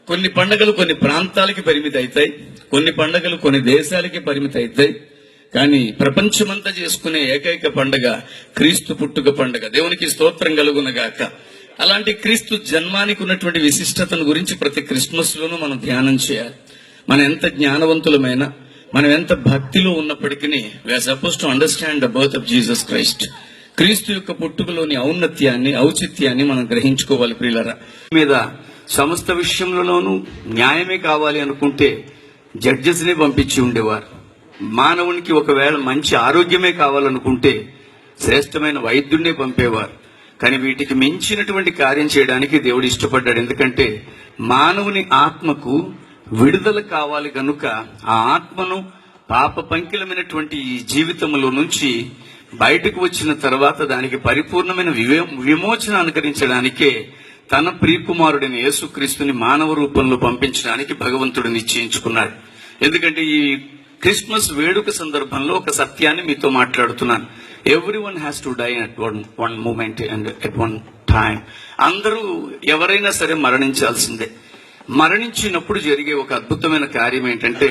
కొన్ని పండుగలు కొన్ని ప్రాంతాలకి పరిమితి అవుతాయి, కొన్ని పండుగలు కొన్ని దేశాలకి పరిమితి అవుతాయి. కానీ ప్రపంచమంతా చేసుకునే ఏకైక పండుగ క్రీస్తు పుట్టుక పండుగ. దేవునికి స్తోత్రం కలుగునగాక. అలాంటి క్రీస్తు జన్మానికి ఉన్నటువంటి విశిష్టతను గురించి ప్రతి క్రిస్మస్ లోనూ మనం ధ్యానం చేయాలి. మనం ఎంత జ్ఞానవంతులమైనా, మనం ఎంత భక్తిలో ఉన్నప్పటికీ we are suppose to understand the birth of Jesus Christ. క్రీస్తు యొక్క పుట్టుకలోని ఔన్నత్యాన్ని, ఔచిత్యాన్ని మనం గ్రహించుకోవాలి. ప్రియులరా, మీద సమస్త విషయంలోనూ న్యాయమే కావాలి అనుకుంటే జడ్జెస్ నే పంపించి ఉండేవారు. మానవునికి ఒకవేళ మంచి ఆరోగ్యమే కావాలనుకుంటే శ్రేష్టమైన వైద్యుడినే పంపేవారు. కానీ వీటికి మించినటువంటి కార్యం చేయడానికి దేవుడు ఇష్టపడ్డాడు. ఎందుకంటే మానవుని ఆత్మకు విడుదల కావాలి కనుక ఆ ఆత్మను పాప పంకిలమైనటువంటి ఈ జీవితంలో నుంచి బయటకు వచ్చిన తర్వాత దానికి పరిపూర్ణమైన విమోచన అనుకరించడానికే తన ప్రియకుమారుడిని యేసుక్రీస్తుని మానవ రూపంలో పంపించడానికి భగవంతుడు నిశ్చయించుకున్నాడు. ఎందుకంటే ఈ క్రిస్మస్ వేడుక సందర్భంలో ఒక సత్యాన్ని మీతో మాట్లాడుతున్నాను. Everyone has to die at one moment and at one time. అందరూ ఎవరైనా సరే మరణించాల్సిందే. మరణించినప్పుడు జరిగే ఒక అద్భుతమైన కార్యం ఏంటంటే,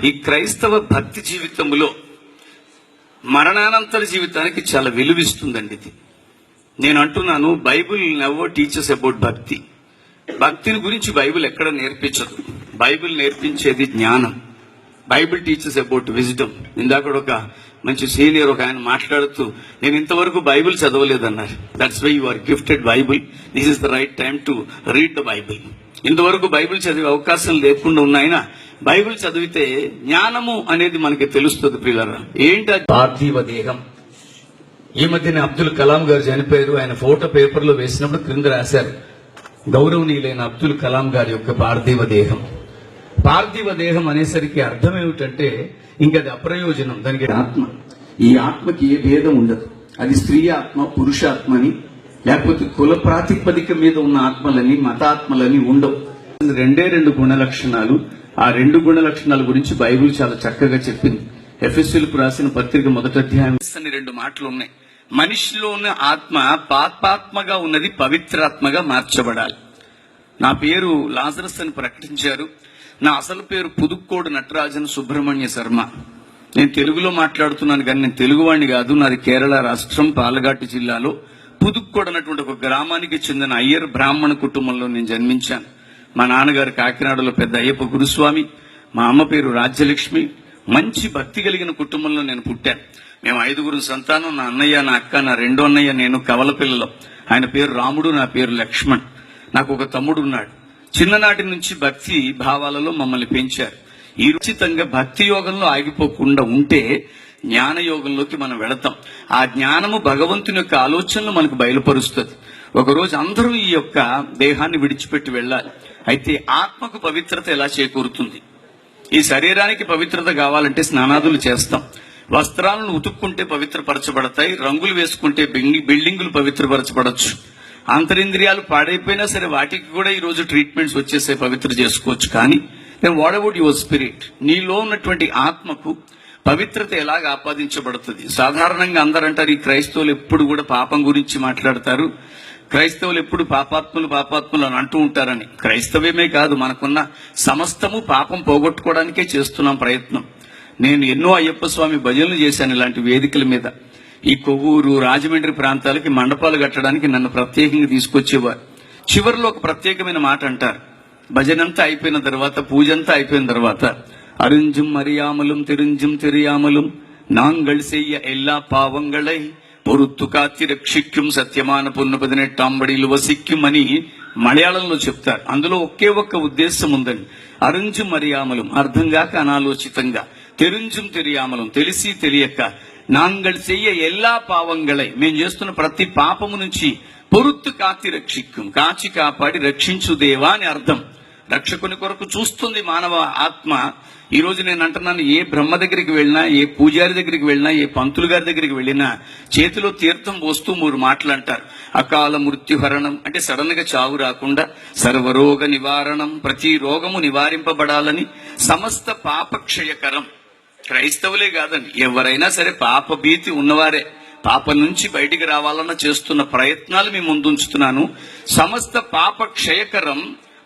ఈ క్రైస్తవ భక్తి జీవితంలో మరణానంతర జీవితానికి చాలా విలువిస్తుందండి. ఇది నేను అంటున్నాను. బైబిల్ నెవర్ టీచర్స్ అబౌట్ భక్తి. భక్తిని గురించి బైబిల్ ఎక్కడ నేర్పించదు. బైబిల్ నేర్పించేది జ్ఞానం. Bible teachers about wisdom. ఇందాక ఒక మంచి సీనియర్ ఒక ఆయన మాట్లాడుతూ, నేను ఇంతవరకు బైబిల్ చదవలేదన్నారు. That's why you are gifted Bible. This is the right time to read the Bible. ఇంతవరకు బైబిల్ చదివే అవకాశం లేకుండా ఉన్నాయన బైబిల్ చదివితే జ్ఞానము అనేది మనకి తెలుస్తుంది. పిల్లరా, ఏంటి పార్థివ దేహం. ఈ మధ్యన అబ్దుల్ కలాం గారు చనిపోయారు. ఆయన ఫోటో పేపర్లో వేసినప్పుడు క్రింద రాశారు, గౌరవనీయులైన అబ్దుల్ కలాం గారి యొక్క పార్థివ దేహం. పార్థివ దేహం అనేసరికి అర్థం ఏమిటంటే, ఇంకది అప్రయోజనం. దానికి ఆత్మ, ఈ ఆత్మకి ఏ భేదం ఉండదు. అది స్త్రీ ఆత్మ, పురుషాత్మని, లేకపోతే కుల ప్రాతిపదిక మీద ఉన్న ఆత్మలని, మతాత్మలని ఉండవు. రెండు గుణ లక్షణాలు. ఆ 2 గుణ లక్షణాల గురించి బైబిల్ చాలా చక్కగా చెప్పింది. ఎఫెసీయులకు రాసిన పత్రిక 1వ అధ్యాయం 2 మాటలు ఉన్నాయి. మనిషిలో ఉన్న ఆత్మ పాపాత్మగా ఉన్నది పవిత్రాత్మగా మార్చబడాలి. నా పేరు లాజరస్ అని ప్రకటించారు. నా అసలు పేరు పుదుక్కోడు నటరాజన్ సుబ్రహ్మణ్య శర్మ. నేను తెలుగులో మాట్లాడుతున్నాను, కానీ నేను తెలుగువాణ్ణి కాదు. నాది కేరళ రాష్ట్రం, పాలఘాట్ జిల్లాలో పుదుక్కోడు అన్నటువంటి ఒక గ్రామానికి చెందిన అయ్యర్ బ్రాహ్మణ కుటుంబంలో నేను జన్మించాను. మా నాన్నగారు కాకినాడలో పెద్ద అయ్యప్ప గురుస్వామి, మా అమ్మ పేరు రాజ్యలక్ష్మి. మంచి భక్తి కలిగిన కుటుంబంలో నేను పుట్టాను. మేము 5 సంతానం. నా అన్నయ్య, నా అక్క, నా 2వ అన్నయ్య, నేను కవల పిల్లలో. ఆయన పేరు రాముడు, నా పేరు లక్ష్మణ్. నాకు ఒక తమ్ముడు ఉన్నాడు. చిన్ననాటి నుంచి భక్తి భావాలలో మమ్మల్ని పెంచారు. ఈ ఉచితంగా భక్తి యోగంలో ఆగిపోకుండా ఉంటే జ్ఞాన యోగంలోకి మనం వెళతాం. ఆ జ్ఞానము భగవంతుని యొక్క ఆలోచనలు మనకు బయలుపరుస్తుంది. ఒకరోజు అందరూ ఈ యొక్క దేహాన్ని విడిచిపెట్టి వెళ్ళాలి. అయితే ఆత్మకు పవిత్రత ఎలా చేకూరుతుంది? ఈ శరీరానికి పవిత్రత కావాలంటే స్నానాదులు చేస్తాం. వస్త్రాలను ఉతుక్కుంటే పవిత్రపరచబడతాయి. రంగులు వేసుకుంటే బిల్డింగులు పవిత్రపరచబడచ్చు. అంతరింద్రియాలు పాడైపోయినా సరే వాటికి కూడా ఈ రోజు ట్రీట్మెంట్స్ వచ్చేసే పవిత్ర చేసుకోవచ్చు. కానీ వాట్ అబౌట్ యువర్ స్పిరిట్? నీలో ఉన్నటువంటి ఆత్మకు పవిత్రత ఎలాగ ఆపాదించబడుతుంది? సాధారణంగా అందరంటారు, ఈ క్రైస్తవులు ఎప్పుడు కూడా పాపం గురించి మాట్లాడతారు, క్రైస్తవులు ఎప్పుడు పాపాత్ములు అని అంటూ ఉంటారని. క్రైస్తవ్యమే కాదు, మనకున్న సమస్తము పాపం పోగొట్టుకోవడానికే చేస్తున్నాం ప్రయత్నం. నేను ఎన్నో అయ్యప్ప స్వామి భజనలు చేశాను ఇలాంటి వేదికల మీద. ఈ కొవ్వూరు, రాజమండ్రి ప్రాంతాలకి మండపాలు కట్టడానికి నన్ను ప్రత్యేకంగా తీసుకొచ్చేవారు. చివరిలో ఒక ప్రత్యేకమైన మాట అంటారు. భజనంతా అయిపోయిన తర్వాత, పూజంతా అయిపోయిన తర్వాత, అరుంజుం మరియామలం తిరుంజుం తెరియామలం నాంగళ్ సెయ్య ఎల్లా పావంగళై పొరుత్తు కాతి రక్షిక్యం సత్యమాన పొన్నుపదినెట్టాంబడిలు వసిక్యం అని మలయాళంలో చెప్తారు. అందులో ఒకే ఒక్క ఉద్దేశం ఉందండి. అరుంజుం మరియామలం అర్థం కాక అనాలోచితంగా, తెరుంజుం తెరియామలం తెలిసి తెలియక, నాంగళ్ చెయ్య ఎల్లా పావంగళై మేము చేస్తున్న ప్రతి పాపము నుంచి పొరుత్తు కాతి రక్షిక్యం కాచి కాపాడి రక్షించు దేవా అని అర్థం. రక్షకుని కొరకు చూస్తుంది మానవ ఆత్మ. ఈ రోజు నేను అంటున్నాను, ఏ బ్రహ్మ దగ్గరికి వెళ్ళినా, ఏ పూజారి దగ్గరికి వెళ్ళినా, ఏ పంతులు గారి దగ్గరికి వెళ్ళినా చేతిలో తీర్థం పోస్తూ 3 మాటలు అంటారు. అకాల మృత్యుహరణం అంటే సడన్ గా చావు రాకుండా, సర్వరోగ నివారణం ప్రతి రోగము నివారింపబడాలని, సమస్త పాపక్షయకరం. క్రైస్తవులే కాదండి, ఎవరైనా సరే పాప భీతి ఉన్నవారే. పాపం నుంచి బయటికి రావాలన్న చేస్తున్న ప్రయత్నాలు మీ ముందుంచుతున్నాను. సమస్త పాప క్షయకరం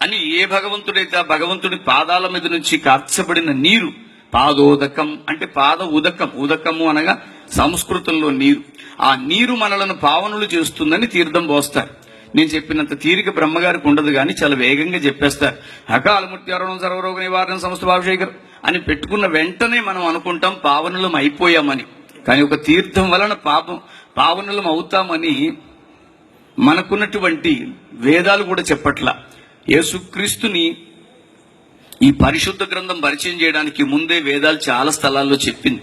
అని ఏ భగవంతుడైతే ఆ భగవంతుడి పాదాల మీద నుంచి కార్చబడిన నీరు పాదోదకం అంటే పాద ఉదకం, ఉదకము అనగా సంస్కృతంలో నీరు. ఆ నీరు మనలను పావనులు చేస్తుందని తీర్థం పోస్తారు. నేను చెప్పినంత తీరిక బ్రహ్మగారికి ఉండదు కానీ చాలా వేగంగా చెప్పేస్తారు. అకాలమూర్తి అరుణం సర్వరోగ నివారణ సంస్థ భావశేఖర్ అని పెట్టుకున్న వెంటనే మనం అనుకుంటాం పావనులం అయిపోయామని. కానీ ఒక తీర్థం వలన పావనులం అవుతామని మనకున్నటువంటి వేదాలు కూడా చెప్పట్లా. యేసుక్రీస్తుని ఈ పరిశుద్ధ గ్రంథం పరిచయం చేయడానికి ముందే వేదాలు చాలా స్థలాల్లో చెప్పింది.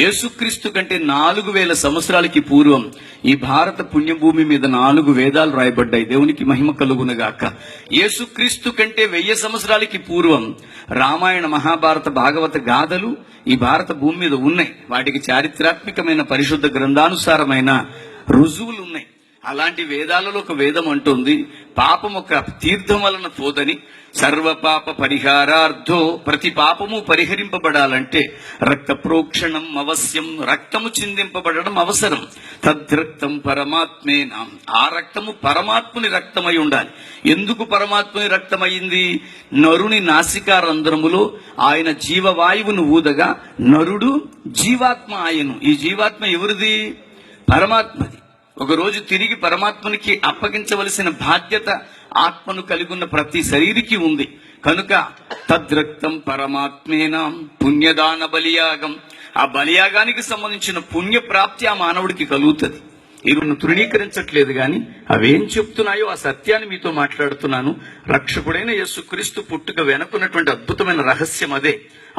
యేసుక్రీస్తు కంటే 4000 సంవత్సరాలకి పూర్వం ఈ భారత పుణ్యభూమి మీద 4 వేదాలు రాయబడ్డాయి. దేవునికి మహిమ కలుగునగాక. యేసుక్రీస్తు కంటే 1000 సంవత్సరాలకి పూర్వం రామాయణ, మహాభారత, భాగవత గాథలు ఈ భారత భూమి మీద ఉన్నాయి. వాటికి చారిత్రాత్మకమైన పరిశుద్ధ గ్రంథానుసారమైన రుజువులు ఉన్నాయి. అలాంటి వేదాలలో ఒక వేదం అంటుంది, పాపం ఒక తీర్థం వలన పోదని, సర్వపాప పరిహారార్థో, ప్రతి పాపము పరిహరింపబడాలంటే రక్త ప్రోక్షణం అవశ్యం, రక్తము చిందింపబడడం అవసరం. తద్రక్తం పరమాత్మేన, ఆ రక్తము పరమాత్ముని రక్తమై ఉండాలి. ఎందుకు పరమాత్ముని రక్తమైంది? నరుని నాసికారంధ్రములో ఆయన జీవవాయువును ఊదగా నరుడు జీవాత్మ ఆయను. ఈ జీవాత్మ ఎవరిది? పరమాత్మది. ఒకరోజు తిరిగి పరమాత్మనికి అప్పగించవలసిన బాధ్యత ఆత్మను కలిగి ఉన్న ప్రతి శరీరికి ఉంది. కనుక తద్రక్తం పరమాత్మేన పుణ్యదాన బలియాగం, ఆ బలియాగానికి సంబంధించిన పుణ్యప్రాప్తి ఆ మానవుడికి కలుగుతుంది. ఇరును తృణీకరించట్లేదు కానీ అవేం చెప్తున్నాయో ఆ సత్యాన్ని మీతో మాట్లాడుతున్నాను. రక్షకుడైన యేసుక్రీస్తు పుట్టుక వెనుకున్నటువంటి అద్భుతమైన రహస్యం అదే.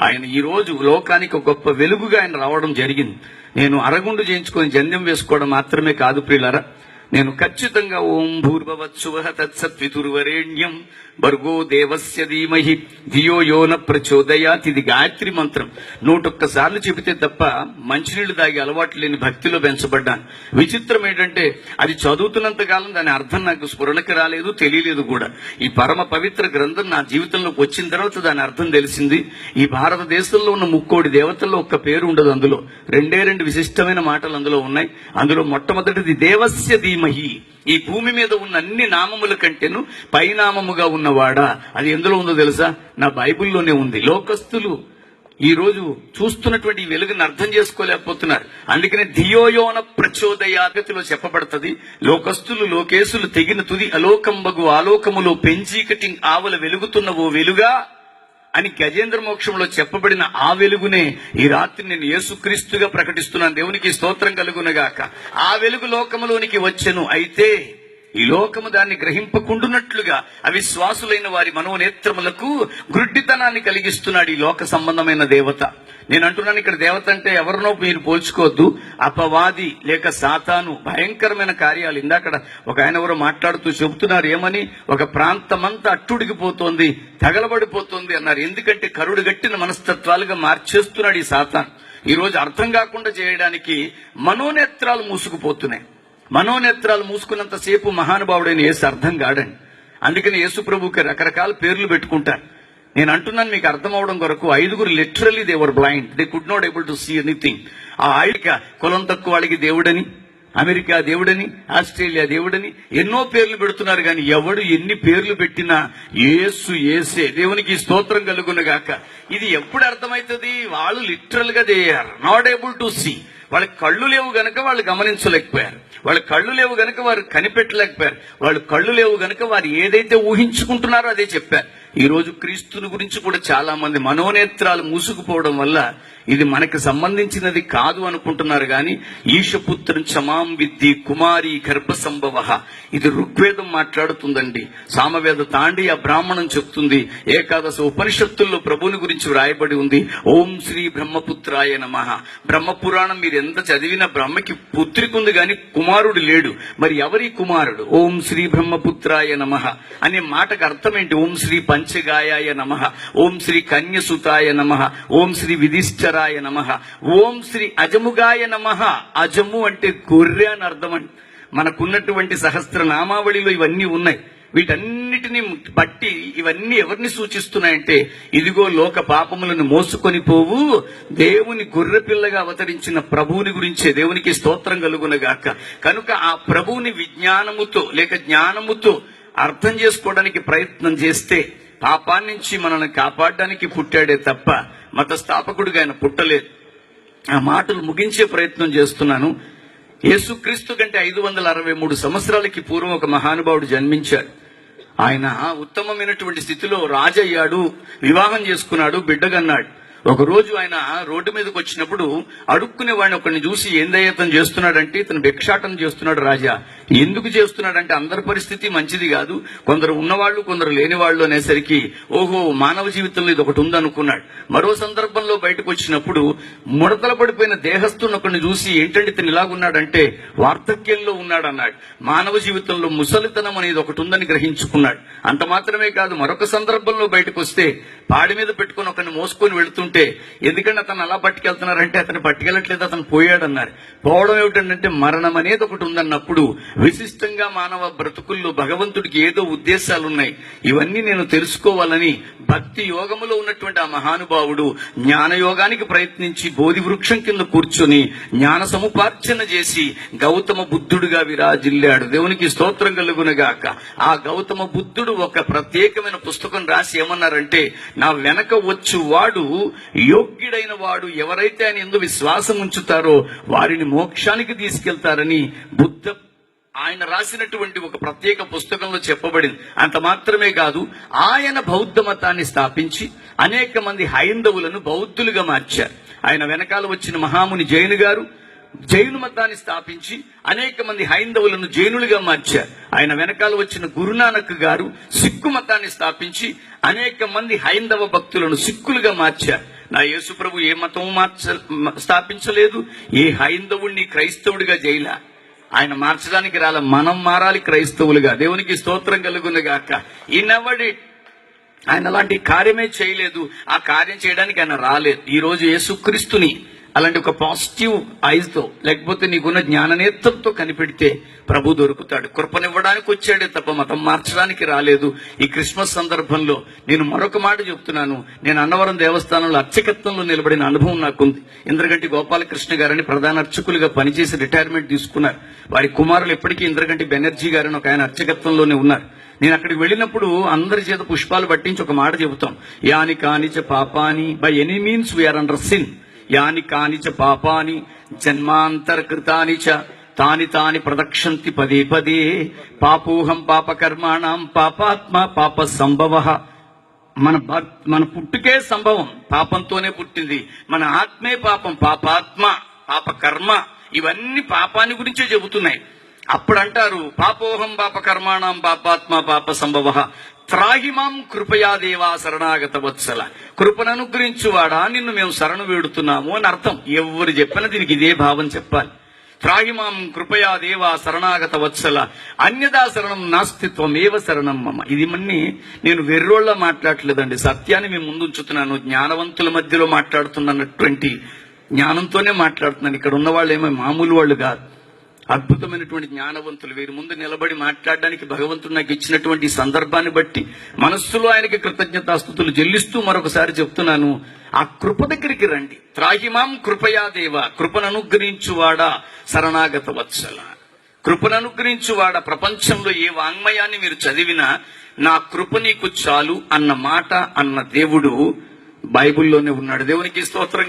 ఆయన ఈ రోజు లోకానికి ఒక గొప్ప వెలుగుగా ఆయన రావడం జరిగింది. నేను అరగుండు చేయించుకొని జంధ్యం వేసుకోవడం మాత్రమే కాదు ప్రియులారా, నేను ఖచ్చితంగా ఓం భూర్భవత్సువః తత్సత్వితుర్వరేణ్యం భర్గో దేవస్య ధీమహి ధియో యోన ప్రచోదయాత్, ఇది గాయత్రి మంత్రం 101 సార్లు చెబితే తప్ప మంచినీళ్లు తాగి అలవాటు లేని భక్తిలో పెంచబడ్డాను. విచిత్రం ఏంటంటే అది చదువుతున్నంత కాలం దాని అర్థం నాకు స్ఫురణకి రాలేదు, తెలియలేదు కూడా. ఈ పరమ పవిత్ర గ్రంథం నా జీవితంలోకి వచ్చిన తర్వాత దాని అర్థం తెలిసింది. ఈ భారతదేశంలో ఉన్న 3 దేవతల్లో ఒక్క పేరు ఉండదు అందులో. 2 విశిష్టమైన మాటలు అందులో ఉన్నాయి. అందులో మొట్టమొదటిది దేవస్య ధీమహి. ఈ భూమి మీద ఉన్న అన్ని నామముల కంటేను పైనామముగా ఉన్నవాడా, అది ఎందులో ఉందో తెలుసా? నా బైబిల్లోనే ఉంది. లోకస్తులు ఈ రోజు చూస్తున్నటువంటి ఈ వెలుగుని అర్థం చేసుకోలేకపోతున్నారు. అందుకనే ధియోయోన ప్రచోదయాగతిలో చెప్పబడుతుంది, లోకస్తులు లోకేశులు తెగిన తుది అలోకంబగు ఆలోకములో పెంచీకటి ఆవల వెలుగుతున్న ఓ వెలుగా అని గజేంద్ర మోక్షంలో చెప్పబడిన ఆ వెలుగునే ఈ రాత్రి నేను యేసుక్రీస్తుగా ప్రకటిస్తున్నాను. దేవునికి స్తోత్రం కలుగునగాక. ఆ వెలుగు లోకములోనికి వచ్చెను. అయితే ఈ లోకము దాన్ని గ్రహింపకుండునట్లుగా అవిశ్వాసులైన వారి మనోనేత్రములకు గ్రుడ్డితనాన్ని కలిగిస్తున్నాడు ఈ లోక సంబంధమైన దేవత. నేను అంటున్నాను, ఇక్కడ దేవత అంటే ఎవరినో మీరు పోల్చుకోవద్దు. అపవాది లేక సాతాను భయంకరమైన కార్యాలు. ఇందాక ఒక ఆయన ఎవరో మాట్లాడుతూ చెబుతున్నారు, ఏమని? ఒక ప్రాంతమంతా అట్టుడికిపోతోంది, తగలబడిపోతుంది అన్నారు. ఎందుకంటే కరుడు గట్టిన మనస్తత్వాలుగా మార్చేస్తున్నాడు ఈ సాతాను. ఈ రోజు అర్థం కాకుండా చేయడానికి మనోనేత్రాలు మూసుకుపోతున్నాయి. మనోనేత్రాలు మూసుకున్నంతసేపు మహానుభావుడైన యేసు అర్థం కాడండి. అందుకని యేసు ప్రభుకి రకరకాల పేర్లు పెట్టుకుంటారు. నేను అంటున్నాను మీకు అర్థం అవడం కొరకు, 5 literally they were blind, they could not able to see anything. ఆ 5 కులం తక్కువ వాళ్ళకి దేవుడని, అమెరికా దేవుడని, ఆస్ట్రేలియా దేవుడని ఎన్నో పేర్లు పెడుతున్నారు. కానీ ఎవడు ఎన్ని పేర్లు పెట్టినా యేసు యేసే. దేవునికి స్తోత్రం కలుగునగాక. ఇది ఎప్పుడు అర్థమవుతుంది? వాళ్ళు లిటరల్ గా they are not able to see. వాళ్ళకి కళ్ళు లేవు గనక వాళ్ళు గమనించలేకపోయారు. వాళ్ళ కళ్ళు లేవు గనక వారు కనిపెట్టలేకపోయారు. వాళ్ళు కళ్ళు లేవు గనక వారు ఏదైతే ఊహించుకుంటున్నారో అదే చెప్పారు. ఈ రోజు క్రీస్తుని గురించి కూడా చాలా మంది మనోనేత్రాలు మూసుకుపోవడం వల్ల ఇది మనకు సంబంధించినది కాదు అనుకుంటున్నారు. కానీ ఈశపుత్రం చమాం విద్ది కుమారి గర్భ సంభవ, ఇది ఋగ్వేదం మాట్లాడుతుందండి. సామవేద తాండి ఆ బ్రాహ్మణం చెప్తుంది. ఏకాదశ ఉపనిషత్తుల్లో ప్రభుని గురించి వ్రాయబడి ఉంది. ఓం శ్రీ బ్రహ్మపుత్రాయ నమః. బ్రహ్మపురాణం మీరు ఎంత చదివినా బ్రహ్మకి పుత్రిక ఉంది కానీ కుమారుడు లేడు. మరి ఎవరి కుమారుడు? ఓం శ్రీ బ్రహ్మపుత్రాయ నమః అనే మాటకు అర్థం ఏంటి? ఓం శ్రీ పంచగాయాయ నమః, ఓం శ్రీ కన్యసుతాయ నమః, ఓం శ్రీ విధిష్ఠరాయ నమః, ఓం శ్రీ అజముగాయ నమః. అజము అంటే గొర్రె అని అర్థం అండి. మనకున్నటువంటి సహస్ర నామావళిలో ఇవన్నీ ఉన్నాయి. వీటన్నిటిని బట్టి ఇవన్నీ ఎవరిని సూచిస్తున్నాయంటే, ఇదిగో లోక పాపములను మోసుకొని పోవు దేవుని గొర్రెపిల్లగా అవతరించిన ప్రభువుని గురించే. దేవునికి స్తోత్రం కలుగునగాక. కనుక ఆ ప్రభువుని విజ్ఞానముతో లేక జ్ఞానముతో అర్థం చేసుకోవడానికి ప్రయత్నం చేస్తే పాపాన్ని నుంచి మనల్ని కాపాడడానికి పుట్టాడే తప్ప మత స్థాపకుడిగా ఆయన పుట్టలేదు. ఆ మాటలు ముగించే ప్రయత్నం చేస్తున్నాను. యేసుక్రీస్తు కంటే 563 సంవత్సరాలకి పూర్వం ఒక మహానుభావుడు జన్మించాడు. ఆయన ఉత్తమమైనటువంటి స్థితిలో రాజయ్యాడు, వివాహం చేసుకున్నాడు, బిడ్డగన్నాడు. ఒక రోజు ఆయన రోడ్డు మీదకి వచ్చినప్పుడు అడుక్కునే వాడిని ఒకరిని చూసి ఏందయ్య ఇతను చేస్తున్నాడంటే, ఇతను భిక్షాటన చేస్తున్నాడు రాజా. ఎందుకు చేస్తున్నాడంటే అందరి పరిస్థితి మంచిది కాదు, కొందరు ఉన్నవాళ్లు కొందరు లేని వాళ్ళు అనేసరికి ఓహో మానవ జీవితంలో ఇది ఒకటి ఉందనుకున్నాడు. మరో సందర్భంలో బయటకు వచ్చినప్పుడు ముడతల పడిపోయిన దేహస్తున్న ఒకరిని చూసి ఏంటంటే ఇతను ఇలాగున్నాడంటే వార్ధక్యంలో ఉన్నాడన్నాడు. మానవ జీవితంలో ముసలితనం అనేది ఒకటి ఉందని గ్రహించుకున్నాడు. అంత మాత్రమే కాదు, మరొక సందర్భంలో బయటకు వస్తే పాడి మీద పెట్టుకుని ఒకరిని మోసుకొని వెళుతుంటే ఎందుకంటే అతను అలా పట్టుకెళ్తున్నారంటే అతను పట్టుకెళ్ళట్లేదు, అతను పోయాడన్నారు. పోవడం ఏమిటంటే మరణం అనేది ఒకటి ఉందన్నప్పుడు విశిష్టంగా మానవ బ్రతుకుల్లో భగవంతుడికి ఏదో ఉద్దేశాలున్నాయి. ఇవన్నీ నేను తెలుసుకోవాలని భక్తి యోగములో ఉన్నటువంటి ఆ మహానుభావుడు జ్ఞానయోగానికి ప్రయత్నించి బోధి వృక్షం కింద కూర్చొని జ్ఞాన సముపార్జన చేసి గౌతమ బుద్ధుడుగా విరాజిల్లాడు. దేవునికి స్తోత్రం కలుగునగాక. ఆ గౌతమ బుద్ధుడు ఒక ప్రత్యేకమైన పుస్తకం రాసి ఏమన్నారంటే, నా వెనక వచ్చు వాడు యోగ్యుడైన వాడు, ఎవరైతే ఆయన యందు విశ్వాసం ఉంచుతారో వారిని మోక్షానికి తీసుకెళ్తారని ఆయన రాసినటువంటి ఒక ప్రత్యేక పుస్తకంలో చెప్పబడింది. అంత మాత్రమే కాదు, ఆయన బౌద్ధ మతాన్ని స్థాపించి అనేక మంది హైందవులను బౌద్ధులుగా మార్చారు. ఆయన వెనకాల వచ్చిన మహాముని జైను గారు జైను మతాన్ని స్థాపించి అనేక మంది హైందవులను జైనులుగా మార్చారు. ఆయన వెనకాల వచ్చిన గురునానక్ గారు సిక్కు మతాన్ని స్థాపించి అనేక మంది హైందవ భక్తులను సిక్కులుగా మార్చారు. నా యేసు ప్రభు ఏ మతం స్థాపించలేదు, ఏ హైందవుణ్ణి క్రైస్తవుడిగా జైలా. ఆయన మార్చడానికి రాల, మనం మారాలి క్రైస్తవులుగా. దేవునికి స్తోత్రం కలుగునుగాక. ఆయన అలాంటి కార్యమే చేయలేదు, ఆ కార్యం చేయడానికి ఆయన రాలేదు. ఈ రోజు యేసుక్రీస్తుని అలాంటి ఒక పాజిటివ్ ఐజ్ తో, లేకపోతే నీకున్న జ్ఞాననేత్రంతో కనిపెడితే ప్రభు దొరుకుతాడు. కృపనివ్వడానికి వచ్చాడే తప్ప మతం మార్చడానికి రాలేదు. ఈ క్రిస్మస్ సందర్భంలో నేను మరొక మాట చెప్తున్నాను. నేను అన్నవరం దేవస్థానంలో అర్చకత్వంలో నిలబడిన అనుభవం నాకుంది. ఇంద్రగంటి గోపాలకృష్ణ గారని ప్రధాన అర్చకులుగా పనిచేసి రిటైర్మెంట్ తీసుకున్నారు. వారి కుమారులు ఎప్పటికీ ఇంద్రగంటి బెనర్జీ గారని ఒక ఆయన అర్చకత్వంలోనే ఉన్నారు. నేను అక్కడికి వెళ్ళినప్పుడు అందరి చేత పుష్పాలు పట్టించి ఒక మాట చెబుతాం, యాని కానిచ పాపాని, by any means we are under sin, యాని కానిచ పాపాని జన్మాంతరకృతాని చ తాని తాని ప్రదక్షంతి పదే పదే, పాపోహం పాపకర్మాణం పాపాత్మ పాప సంభవ. మన పుట్టుకే సంభవం, పాపంతోనే పుట్టింది. మన ఆత్మే పాపం, పాపాత్మ పాపకర్మ, ఇవన్నీ పాపాన్ని గురించే చెబుతున్నాయి. అప్పుడు అంటారు, పాపోహం పాపకర్మాణం పాపాత్మ పాప సంభవ త్రాహిమాం కృపయా దేవా శరణాగత వత్సల. కృపను అనుగ్రహించువాడా నిన్ను మేము శరణు వేడుతున్నాము అని అర్థం. ఎవరు చెప్పినా దీనికి ఇదే భావం చెప్పాలి. త్రాహిమాం కృపయా దేవా శరణాగత వత్సల అన్యదా శరణం నాస్తిత్వమేవ శరణం మమ. ఇది నేను వెర్రోళ్ళ మాట్లాడలేదండి, సత్యాన్ని మేము ముందు ఉంచుతున్నాను. జ్ఞానవంతుల మధ్యలో మాట్లాడుతున్నటువంటి జ్ఞానంతోనే మాట్లాడుతున్నాను. ఇక్కడ ఉన్న వాళ్ళు ఏమో మామూలు వాళ్ళు కాదు, అద్భుతమైనటువంటి జ్ఞానవంతులు. వీరి ముందు నిలబడి మాట్లాడడానికి భగవంతుడు నాకు ఇచ్చినటువంటి సందర్భాన్ని బట్టి మనస్సులో ఆయనకి కృతజ్ఞతాస్తుతులు చెల్లిస్తూ మరొకసారి చెప్తున్నాను, ఆ కృప దగ్గరికి రండి. త్రాహిమాం కృపయా దేవ, కృపను అనుగ్రహించువాడా శరణాగత వత్సల. కృపను అనుగ్రహించువాడా. ప్రపంచంలో ఏ వాంగ్మయాన్ని మీరు చదివినా నా కృప నీకు చాలు అన్న మాట అన్న దేవుడు బైబిల్లోనే ఉన్నాడు. దేవునికి స్తోత్రం.